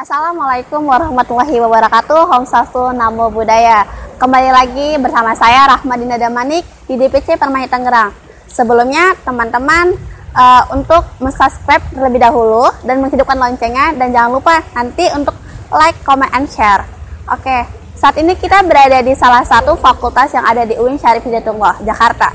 Assalamualaikum warahmatullahi wabarakatuh. Om Swastiastu, Namo Buddhaya. Kembali lagi bersama saya Rahmadina Damanik di DPC Permai Tangerang. Sebelumnya teman-teman untuk subscribe terlebih dahulu dan menghidupkan loncengnya, dan jangan lupa nanti untuk like, comment, and share. Oke, saat ini kita berada di salah satu fakultas yang ada di UIN Syarif Hidayatullah, Jakarta.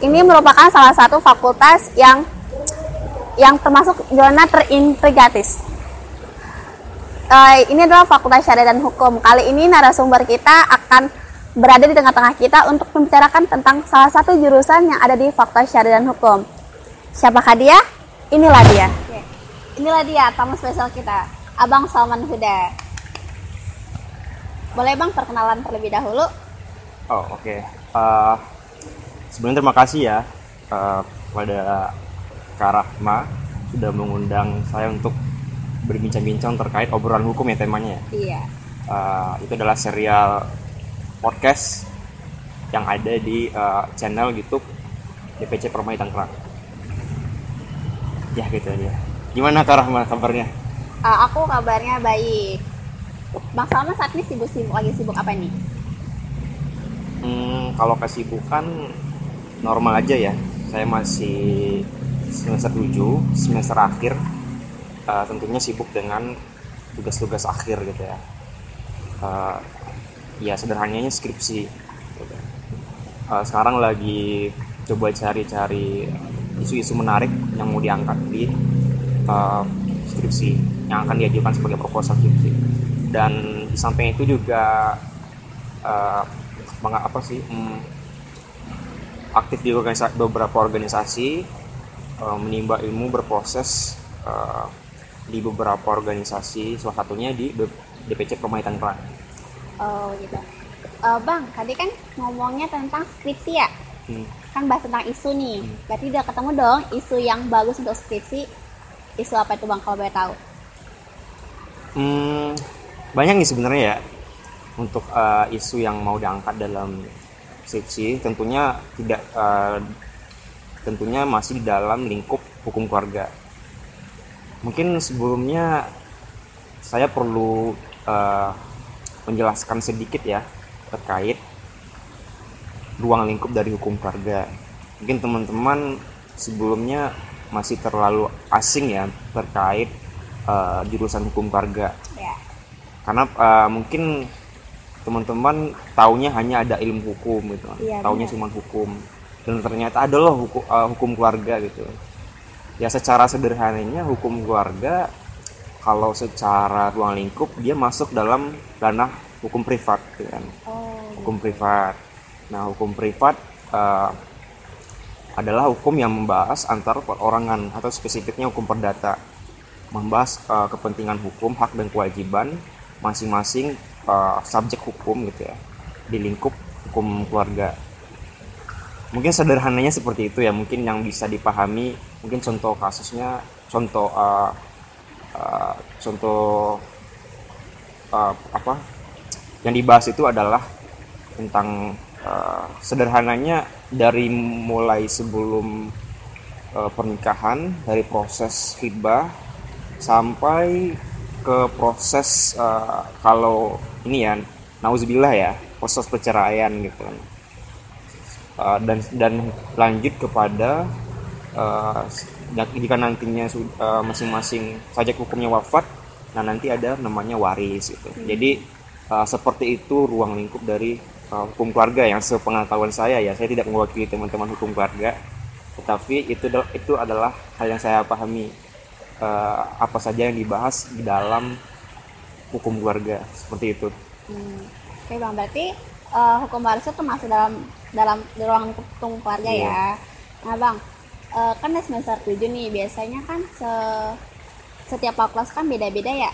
Ini merupakan salah satu fakultas yang termasuk zona terintegratis. Ini adalah Fakultas Syariah dan Hukum. Kali ini narasumber kita akan berada di tengah-tengah kita untuk membicarakan tentang salah satu jurusan yang ada di Fakultas Syariah dan Hukum. Siapakah dia? Inilah dia. Inilah dia tamu spesial kita, Abang Salman Huda. Boleh Bang perkenalan terlebih dahulu? Oh, oke. Sebenarnya terima kasih ya kepada Kak Rahma sudah mengundang saya untuk berbincang-bincang terkait obrolan hukum ya temanya. Iya. Itu adalah serial podcast yang ada di channel YouTube DPC Permai Tangerang. Ya gitu aja. Gimana Kak Rahma kabarnya? Aku kabarnya baik. Bang Salman saat ini lagi sibuk apa nih? Kalau kesibukan normal aja ya. Saya masih semester 7, semester akhir. Tentunya sibuk dengan tugas-tugas akhir gitu ya. Ya sederhananya skripsi gitu. Sekarang lagi coba cari-cari isu-isu menarik yang mau diangkat di skripsi yang akan diajukan sebagai proposal skripsi. Dan di samping itu juga aktif di beberapa organisasi, menimba ilmu, berproses di beberapa organisasi, salah satunya di DPC Permai Tangerang. Oh gitu. Bang, tadi kan ngomongnya tentang skripsi ya? Kan bahas tentang isu nih. Berarti udah ketemu dong isu yang bagus untuk skripsi. Isu apa itu Bang kalau boleh tahu? Banyak nih sebenarnya ya untuk isu yang mau diangkat dalam skripsi. Tentunya masih di dalam lingkup hukum keluarga. Mungkin sebelumnya saya perlu menjelaskan sedikit ya terkait ruang lingkup dari hukum keluarga. Mungkin teman-teman sebelumnya masih terlalu asing ya terkait jurusan hukum keluarga. Karena mungkin teman-teman taunya hanya ada ilmu hukum gitu, taunya cuma hukum, dan ternyata ada loh hukum keluarga gitu. Ya secara sederhananya hukum keluarga kalau secara ruang lingkup dia masuk dalam ranah hukum privat gitu kan. Hukum privat. Nah, hukum privat adalah hukum yang membahas antar perorangan atau spesifiknya hukum perdata. Membahas kepentingan hukum, hak dan kewajiban masing-masing subjek hukum gitu ya di lingkup hukum keluarga. Mungkin sederhananya seperti itu ya, mungkin yang bisa dipahami. Mungkin contoh kasusnya, yang dibahas itu adalah tentang sederhananya dari mulai sebelum pernikahan, dari proses hibah sampai ke proses kalau ini ya nauzubillah ya, proses perceraian gitu kan. Dan lanjut kepada jika nantinya masing-masing subjek hukumnya wafat, nah nanti ada namanya waris gitu. Jadi seperti itu ruang lingkup dari hukum keluarga yang sepengetahuan saya ya. Saya tidak mewakili teman-teman hukum keluarga, tetapi itu adalah hal yang saya pahami, apa saja yang dibahas di dalam hukum keluarga seperti itu. Oke Bang, berarti hukum waris itu masuk dalam ruang hukum keluarga ya. Nah Bang, kan di semester 7 nih biasanya kan setiap fakultas kan beda-beda ya.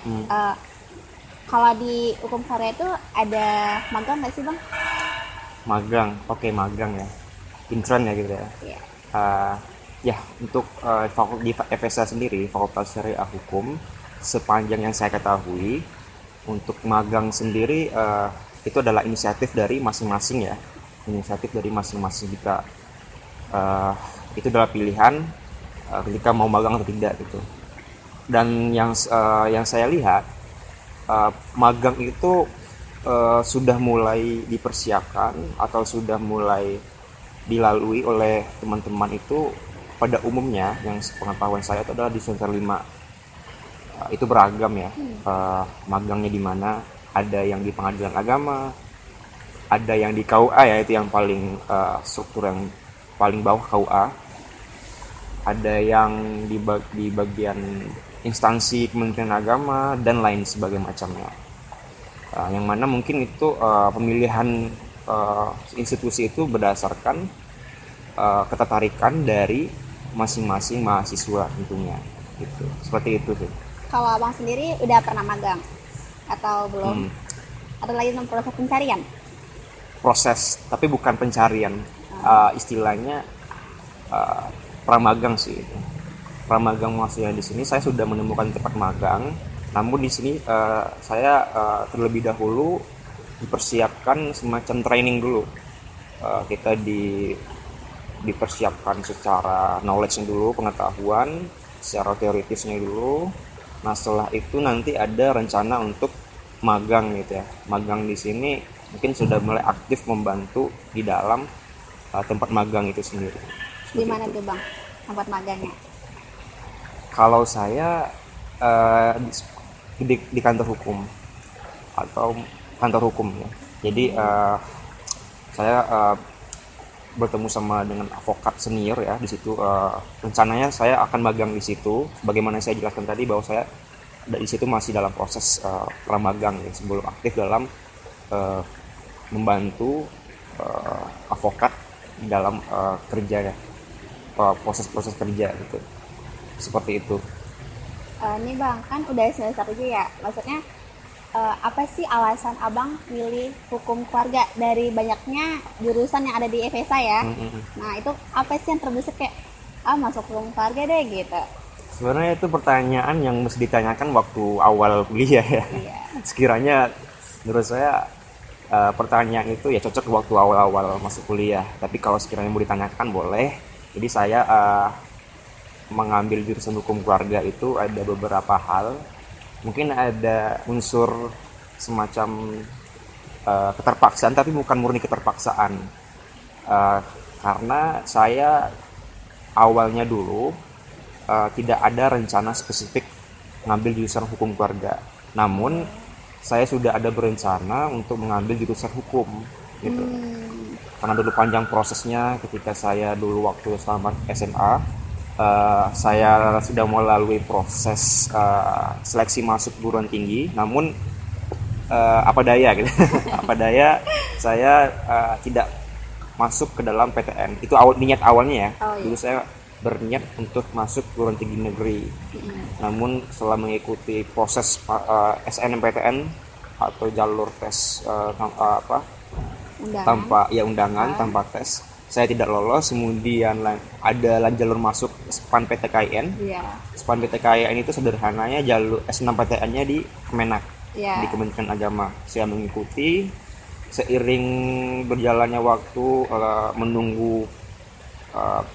Kalau di hukum keluarga itu ada magang nggak sih Bang? Magang, magang ya, intern ya gitu ya. Ya untuk di FSA sendiri, Fakultas Syariah Hukum, sepanjang yang saya ketahui, untuk magang sendiri itu adalah inisiatif dari masing-masing ya, jika itu adalah pilihan ketika mau magang atau tidak gitu. Dan yang saya lihat, magang itu sudah mulai dipersiapkan atau sudah mulai dilalui oleh teman-teman itu pada umumnya. Yang pengetahuan saya itu adalah di semester 5. Itu beragam ya, magangnya di mana. Ada yang di pengadilan agama, ada yang di KUA ya, itu yang paling struktur yang paling bawah KUA, ada yang di bagian instansi Kementerian Agama dan lain sebagainya macamnya. Yang mana mungkin itu pemilihan institusi itu berdasarkan ketertarikan dari masing-masing mahasiswa tentunya, gitu. Seperti itu sih. Kalau abang sendiri udah pernah magang atau belum? Atau lagi dalam proses pencarian? Proses, tapi bukan pencarian. Istilahnya pramagang sih. Pramagang maksudnya di sini saya sudah menemukan tempat magang, namun di sini saya terlebih dahulu dipersiapkan semacam training dulu. Kita dipersiapkan secara knowledge-nya dulu, pengetahuan, secara teoritisnya dulu. Nah, setelah itu nanti ada rencana untuk magang gitu ya. Magang di sini mungkin sudah mulai aktif membantu di dalam tempat magang itu sendiri. Di mana tuh bang tempat magangnya? Kalau saya di kantor hukum atau kantor hukum ya. Jadi saya bertemu sama dengan advokat senior ya di situ. Rencananya saya akan magang di situ. Bagaimana saya jelaskan tadi bahwa saya di situ masih dalam proses pramagang ya, sebelum aktif dalam membantu advokat di dalam kerja ya, proses-proses kerja gitu. Seperti itu. Nih bang, kan udah semester 7 ya, maksudnya apa sih alasan abang pilih hukum keluarga dari banyaknya jurusan yang ada di FSA ya? Nah itu apa sih yang terbesit kayak masuk hukum keluarga deh gitu? Sebenarnya itu pertanyaan yang mesti ditanyakan waktu awal kuliah ya. Iya. Sekiranya menurut saya pertanyaan itu ya cocok waktu awal-awal masuk kuliah. Tapi kalau sekiranya mau ditanyakan boleh. Jadi saya mengambil jurusan hukum keluarga itu ada beberapa hal. Mungkin ada unsur semacam keterpaksaan, tapi bukan murni keterpaksaan. Karena saya awalnya dulu tidak ada rencana spesifik mengambil jurusan hukum keluarga. Namun saya sudah ada berencana untuk mengambil jurusan hukum gitu. Karena dulu panjang prosesnya ketika saya dulu waktu selamat SMA. Saya sudah melalui proses seleksi masuk perguruan tinggi, namun apa daya gitu. Apa daya saya tidak masuk ke dalam PTN. Itu niat awalnya ya. Dulu saya berniat untuk masuk perguruan tinggi negeri. Namun setelah mengikuti proses SNMPTN atau jalur tes undangan tanpa tes, saya tidak lolos. Kemudian ada jalur masuk SPAN PTKIN. SPAN PTKIN itu sederhananya jalur SNMPTN-nya di Kemenak, di Kementerian Agama. Saya mengikuti. Seiring berjalannya waktu, menunggu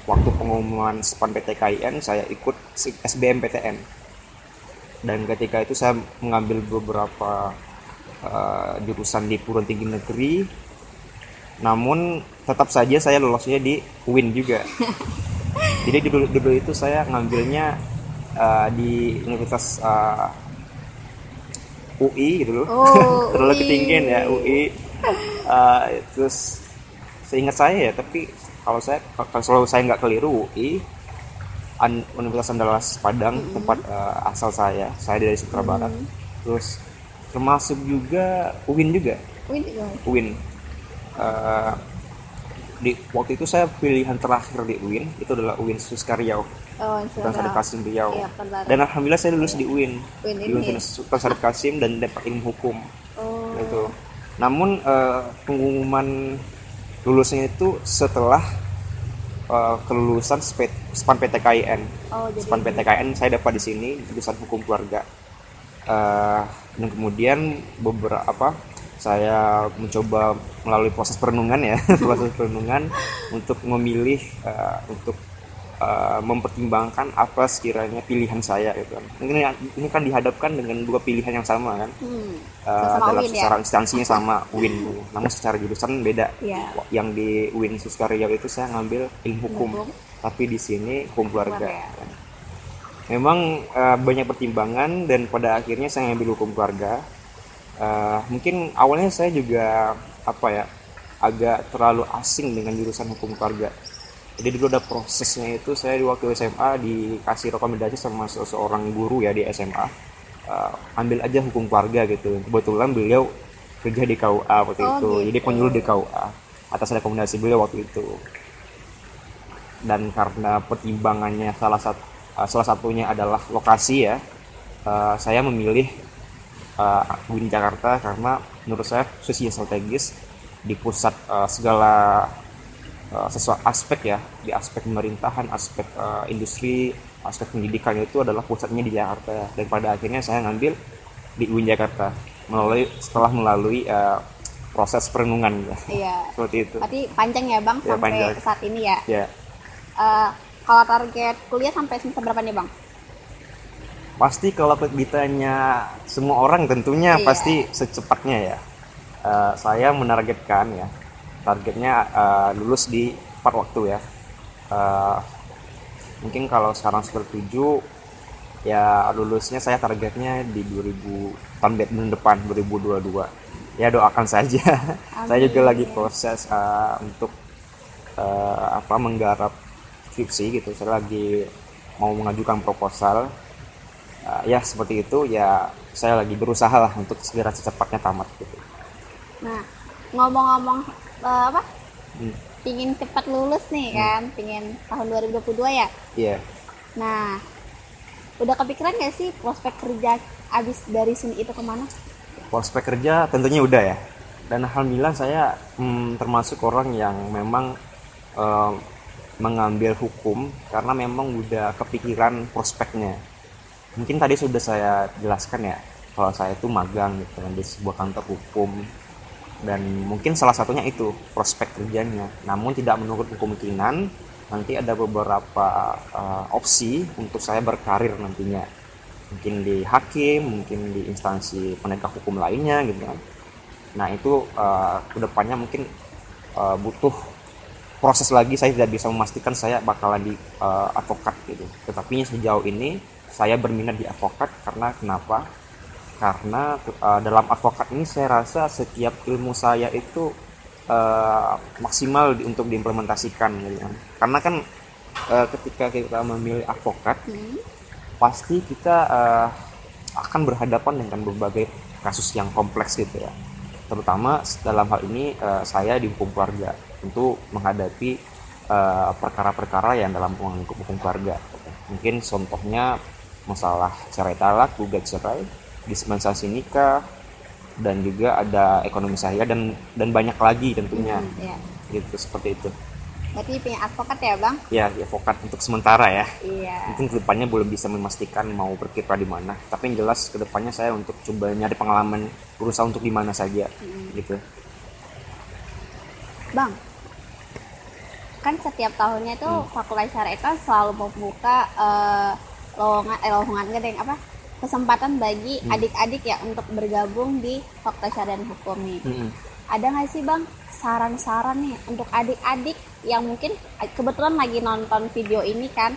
waktu pengumuman SPAN PTKIN, saya ikut SBMPTN. Dan ketika itu saya mengambil beberapa jurusan di perguruan tinggi negeri. Namun tetap saja saya lolosnya di UIN juga. Jadi dulu itu saya ngambilnya di Universitas UI gitu loh. Terlalu ketinggian ya UI. Terus seingat saya ya, tapi kalau saya nggak keliru, UI Universitas Andalas Padang, tempat asal saya dari Sumatera Barat. Terus termasuk juga UIN juga. UIN. Waktu itu saya pilihan terakhir di UIN itu adalah UIN Suska Riau, Sultan Syarif Qasim Riau. Dan alhamdulillah saya lulus di UIN, di UIN Sultan Syarif Qasim, dan dapat ilmu hukum. Gitu. Namun pengumuman lulusnya itu setelah kelulusan SPAN PTKIN. SPAN PTKIN saya dapat di sini jurusan hukum keluarga. Dan kemudian saya mencoba melalui proses perenungan ya, proses perenungan untuk memilih untuk mempertimbangkan apa sekiranya pilihan saya gitu kan. Ini kan dihadapkan dengan dua pilihan yang sama kan. Dalam UIN secara ya. instansinya sama UIN, namun secara jurusan beda. Iya. Yang di UIN Suska Riau itu saya ngambil ilmu hukum, Hukum. tapi di sini hukum keluarga. Keluarga. Memang banyak pertimbangan dan pada akhirnya saya ngambil hukum keluarga. Mungkin awalnya saya juga agak terlalu asing dengan jurusan hukum keluarga. Jadi dulu ada prosesnya itu, saya di waktu SMA dikasih rekomendasi sama seorang guru ya di SMA, ambil aja hukum keluarga gitu. Kebetulan beliau kerja di KUA waktu itu, gitu. jadi penyuluh di KUA atas rekomendasi beliau waktu itu. Dan karena pertimbangannya salah satunya adalah lokasi ya, saya memilih UIN Jakarta karena menurut saya posisinya strategis di pusat segala sesuatu aspek ya, di aspek pemerintahan, aspek industri, aspek pendidikan itu adalah pusatnya di Jakarta. Dan pada akhirnya saya ngambil di UIN Jakarta setelah melalui proses perenungan ya. Iya. Seperti itu. Berarti panjang ya Bang Ya, sampai panjang. saat ini ya. Ya, Kalau target kuliah sampai semester berapa nih Bang? pasti kalau ditanya semua orang tentunya Iya. pasti secepatnya ya. Saya menargetkan ya, targetnya lulus di 4 waktu ya. Mungkin kalau sekarang semester 7 ya, lulusnya saya targetnya di 2000 tahun depan 2022. Ya doakan saja. Saya juga lagi proses untuk menggarap skripsi gitu. Saya lagi mau mengajukan proposal. Ya seperti itu ya, saya lagi berusaha lah untuk segera secepatnya tamat gitu. Nah, ngomong-ngomong Hmm. pingin cepat lulus nih kan, pingin tahun 2022 ya. Iya. Nah, udah kepikiran gak sih prospek kerja abis dari sini itu kemana? Prospek kerja tentunya udah ya. Dan alhamdulillah saya termasuk orang yang memang mengambil hukum karena memang udah kepikiran prospeknya. Mungkin tadi sudah saya jelaskan ya, kalau saya itu magang gitu kan di sebuah kantor hukum, dan mungkin salah satunya itu prospek kerjanya. Namun tidak menutup kemungkinan nanti ada beberapa opsi untuk saya berkarir nantinya, mungkin di hakim, mungkin di instansi penegak hukum lainnya gitu kan. Nah itu kedepannya mungkin butuh proses lagi. Saya tidak bisa memastikan saya bakalan di advokat gitu, tetapi sejauh ini saya berminat di advokat. Karena kenapa? Karena dalam advokat ini saya rasa setiap ilmu saya itu maksimal untuk diimplementasikan gitu kan. Karena kan ketika kita memilih advokat, pasti kita akan berhadapan dengan berbagai kasus yang kompleks gitu ya. Terutama dalam hal ini saya di hukum keluarga tentu menghadapi perkara-perkara yang dalam lingkup hukum keluarga. Mungkin contohnya masalah cerai talak, gugat cerai, dispensasi nikah, dan juga ada ekonomi syariah dan banyak lagi tentunya. Ya. Gitu, seperti itu. Berarti punya advokat ya Bang? Ya, di advokat untuk sementara ya. Iya. Mungkin kedepannya belum bisa memastikan mau berkiprah di mana. Tapi yang jelas kedepannya saya untuk coba nyari pengalaman, berusaha untuk di mana saja, gitu. Bang, kan setiap tahunnya itu Fakultas Syariah itu selalu membuka lowongan gede kesempatan bagi adik-adik ya untuk bergabung di Fakultas Syariah dan Hukum nih. Ada nggak sih Bang saran-saran nih untuk adik-adik yang mungkin kebetulan lagi nonton video ini kan,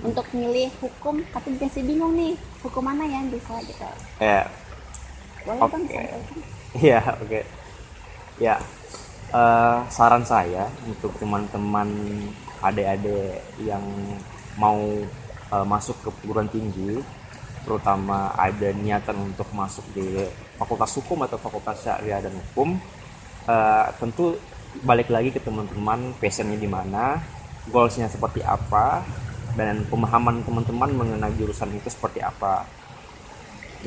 untuk milih hukum tapi masih bingung nih hukum mana yang bisa gitu? Ya. Boleh Bang sampaikan? Iya, oke. Ya, saran saya untuk teman-teman adik-adik yang mau masuk ke perguruan tinggi, terutama ada niatan untuk masuk di fakultas hukum atau fakultas syariah dan hukum, tentu balik lagi ke teman-teman passionnya di mana, goalsnya seperti apa, dan pemahaman teman-teman mengenai jurusan itu seperti apa.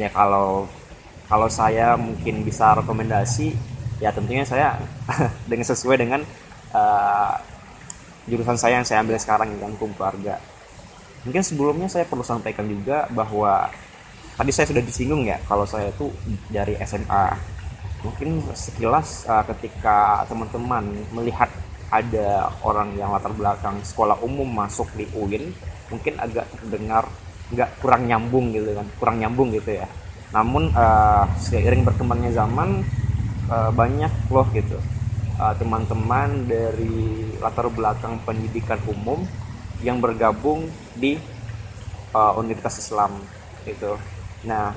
Ya kalau saya mungkin bisa rekomendasi, ya tentunya saya dengan sesuai dengan jurusan saya yang saya ambil sekarang, yang hukum keluarga. Mungkin sebelumnya saya perlu sampaikan juga bahwa tadi saya sudah disinggung ya, kalau saya itu dari SMA. Mungkin sekilas ketika teman-teman melihat ada orang yang latar belakang sekolah umum masuk di UIN, mungkin agak terdengar kurang nyambung gitu ya. Namun seiring berkembangnya zaman, banyak loh gitu teman-teman dari latar belakang pendidikan umum yang bergabung di Universitas Islam gitu. Nah,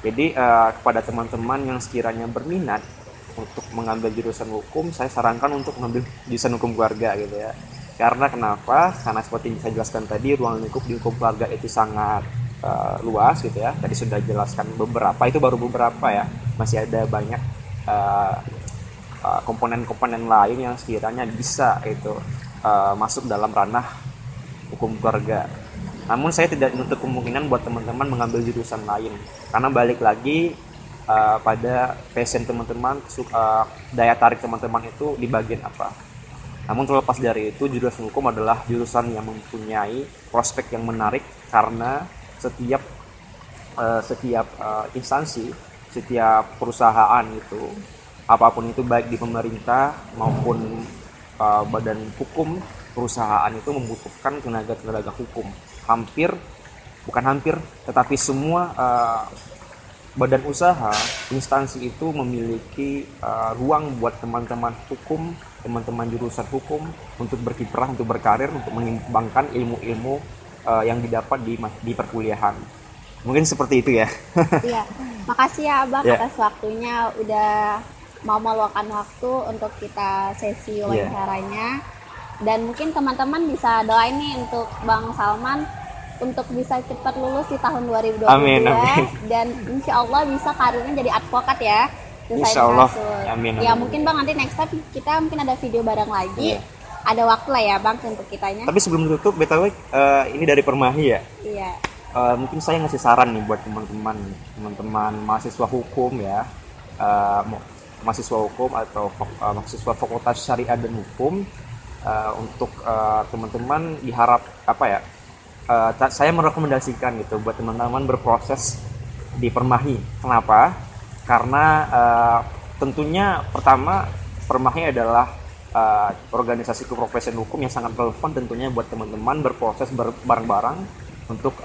jadi kepada teman-teman yang sekiranya berminat untuk mengambil jurusan hukum, saya sarankan untuk mengambil jurusan hukum keluarga gitu ya. Karena kenapa? Karena seperti yang saya jelaskan tadi, ruang lingkup di hukum keluarga itu sangat luas gitu ya. Tadi sudah jelaskan beberapa, itu baru beberapa ya. Masih ada banyak komponen-komponen lain yang sekiranya bisa itu masuk dalam ranah hukum keluarga. Namun saya tidak menutup kemungkinan buat teman-teman mengambil jurusan lain, karena balik lagi pada passion teman-teman, daya tarik teman-teman itu di bagian apa. Namun terlepas dari itu, jurusan hukum adalah jurusan yang mempunyai prospek yang menarik, karena setiap instansi, setiap perusahaan itu, apapun itu, baik di pemerintah maupun badan hukum, perusahaan itu membutuhkan tenaga hukum. Tetapi semua badan usaha, instansi itu memiliki ruang buat teman-teman hukum, teman-teman jurusan hukum untuk berkiprah, untuk berkarir, untuk mengembangkan ilmu-ilmu yang didapat di perkuliahan. Mungkin seperti itu ya. Iya, makasih ya Abang atas waktunya, udah mau meluangkan waktu untuk kita sesi wawancaranya. Dan mungkin teman-teman bisa doain nih untuk Bang Salman untuk bisa cepat lulus di tahun 2022. Amin. Dan insya Allah bisa karirnya jadi advokat ya. Insya Allah. Amin. Ya mungkin Bang nanti next time kita mungkin ada video bareng lagi. Ada waktu lah ya Bang untuk kitanya. Tapi sebelum tutup, BTW ini dari Permahi ya. Iya. Mungkin saya ngasih saran nih buat teman-teman mahasiswa hukum ya. Mahasiswa hukum atau mahasiswa Fakultas Syariah dan Hukum. Untuk teman-teman diharap saya merekomendasikan gitu buat teman-teman berproses di Permahi. Kenapa? Karena tentunya pertama, Permahi adalah organisasi keprofesian hukum yang sangat relevan tentunya buat teman-teman berproses bareng-bareng untuk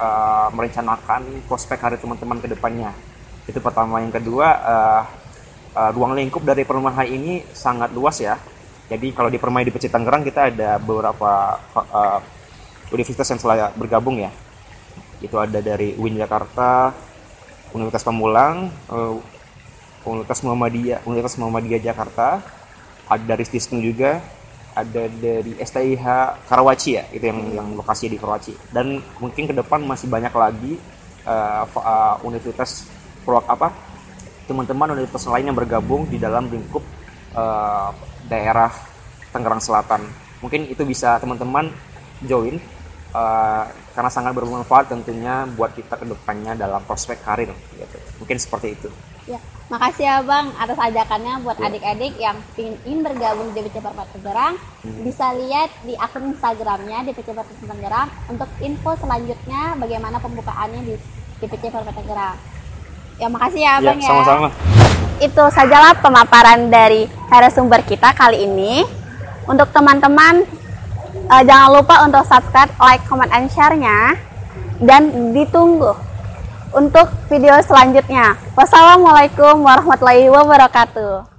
merencanakan prospek karir teman-teman ke depannya. Itu pertama. Yang kedua, ruang lingkup dari Permahi ini sangat luas ya. Jadi kalau di Permai di PC Tangerang kita ada beberapa universitas yang telah bergabung ya. Itu ada dari UIN Jakarta, Universitas Pamulang, Universitas Muhammadiyah Jakarta, ada dari Stisnu juga, ada dari STIH Karawaci ya, itu yang lokasi di Karawaci. Dan mungkin ke depan masih banyak lagi universitas teman-teman universitas lain yang bergabung di dalam lingkup daerah Tangerang Selatan. Mungkin itu bisa teman-teman join karena sangat bermanfaat tentunya buat kita ke depannya dalam prospek karir gitu. Mungkin seperti itu. Ya, makasih ya Bang atas ajakannya buat adik-adik yang ingin bergabung di DPC Permata Tangerang. Bisa lihat di akun Instagramnya DPC Permata Tangerang untuk info selanjutnya bagaimana pembukaannya di DPC Permata Tangerang. Ya makasih ya Bang ya. Sama-sama. Itu sajalah pemaparan dari narasumber kita kali ini. Untuk teman-teman, jangan lupa untuk subscribe, like, comment, and share-nya. Dan ditunggu untuk video selanjutnya. Wassalamualaikum warahmatullahi wabarakatuh.